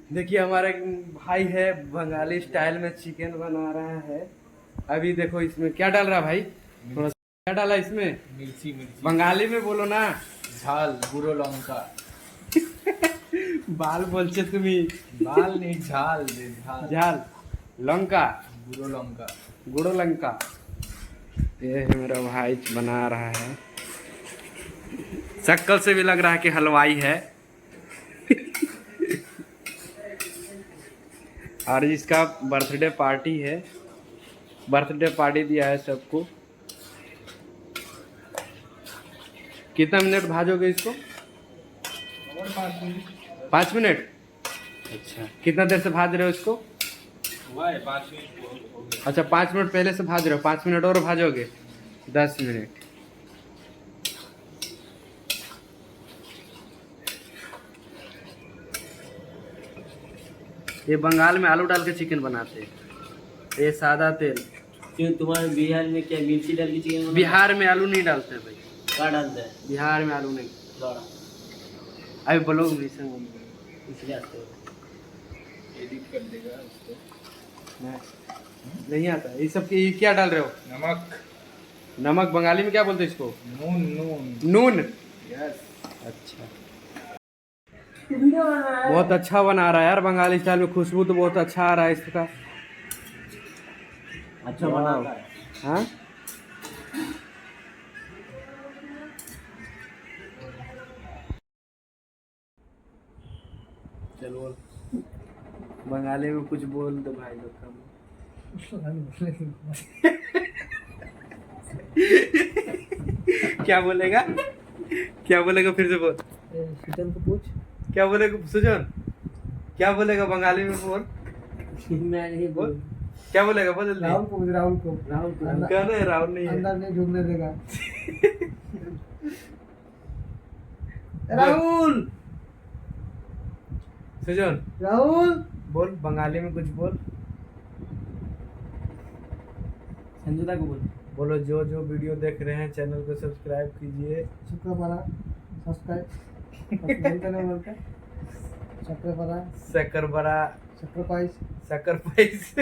देखिए हमारा एक भाई है, बंगाली स्टाइल में चिकन बना रहा है। अभी देखो इसमें क्या डाल रहा है भाई, थोड़ा सा क्या डाला इसमें? मिर्ची मिर्ची बंगाली में बोलो ना। झाल गुरो लंका बाल बोलছে তুমি। बाल नहीं झाल दे झाल झाल लंका गुरो लंका गुड़ो लंका। ये है मेरा भाई बना रहा है, शक्ल से भी लग रहा है कि हलवाई है। और इसका बर्थडे पार्टी है, बर्थडे पार्टी दिया है सबको। कितना मिनट भाजोगे इसको? और 5 मिनट 5 मिनट। अच्छा, कितना देर से भाज रहे हो इसको? हुआ है 5 मिनट हो गए। अच्छा 5 मिनट पहले से भाज रहे हो, 5 मिनट और भाजोगे, 10 मिनट। ये बंगाल में आलू डाल के चिकन बनाते हैं, ये सादा तेल। क्यों तुम्हारे बिहार में क्या मिर्ची डाल के चिकन बिहार में आलू नहीं डालते भाई, क्या डालता है? बिहार में आलू नहीं। लौड़ा अभी ब्लॉग में इसलिए आते हो। एडिट कर देगा उसको। नहीं आता ये सब। ये क्या डाल रहे हो? नमक नमक बंगाली में क्या बोलते हैं इसको? नून नून नून। यस। अच्छा, बहुत अच्छा बना रहा है यार, बंगाली स्टाइल में। खुशबू तो बहुत अच्छा आ रहा है इसका। अच्छा बनाता है। हाँ, चलो बंगाली में कुछ बोल दो भाई लोग का। क्या बोलेगा, क्या बोलेगा? फिर से बोल। सुजन को पूछ। क्या बोलेगा सुजन? क्या बोलेगा बंगाली में? बोल। मैं नहीं बोल। क्या बोलेगा? बोल जल्दी। राहुल को राहुल को राहुल को कहना है राहुल नहीं है। अंदर नहीं घूमने देगा। राहुल सुजन राहुल बोल, बंगाली में कुछ बोल। संजुदा को बोल। बोलो, जो जो वीडियो देख रहे हैं चैनल को सब्सक्राइब कीजिए। शुक्रवारा सब्सक्राइब करने बोलते हैं। शुक्रवारा शक्कर बड़ा सैक्रिफाइस शक्कर पाइस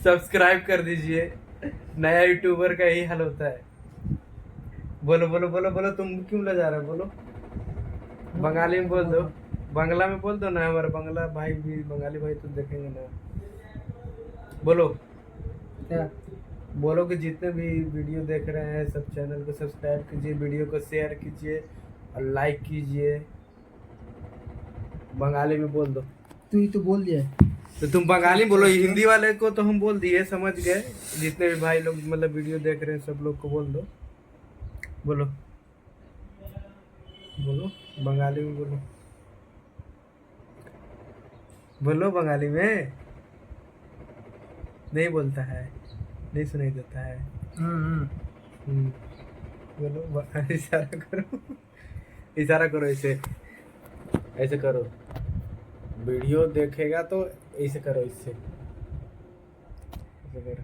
सब्सक्राइब कर दीजिए। नया यूट्यूबर का यही हाल होता है। बोलो बोलो बोलो बोलो, तुम क्यों ले जा रहे हो? बोलो, बंगाली में बोल दो, बांग्ला में बोल दो ना। हमारे बांग्ला भाई भी, बंगाली भाई तो देखेंगे ना। बोलो क्या बोलो कि जितने भी वीडियो देख रहे हैं सब चैनल को सब्सक्राइब कीजिए, वीडियो को शेयर कीजिए और लाइक कीजिए। बंगाली में बोल दो। तू ही तो बोल दिया है। तो तुम बंगाली बोलो, हिंदी वाले को तो हम बोल दिए, समझ गए। जितने भी भाई लोग मतलब वीडियो देख रहे हैं सब लोग को बोल दो। बोलो बोलो बंगाली में बोलो, बोलो बंगाली में। नहीं बोलता है, नहीं सुनाई देता है। बोलो इशारा करो, इशारा करो, ऐसे ऐसे करो। वीडियो देखेगा तो ऐसे करो, इससे ऐसे करो।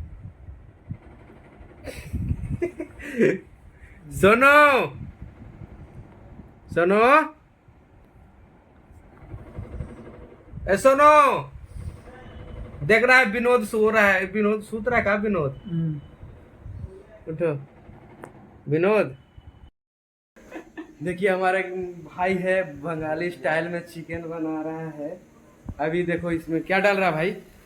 सुनो सुनो, ए सुनो, देख रहा है विनोद सो रहा है। विनोद सूत रहा है का? विनोद उठो, विनोद। देखिए हमारा एक भाई है, बंगाली स्टाइल में चिकन बना रहा है। अभी देखो इसमें क्या डाल रहा है भाई,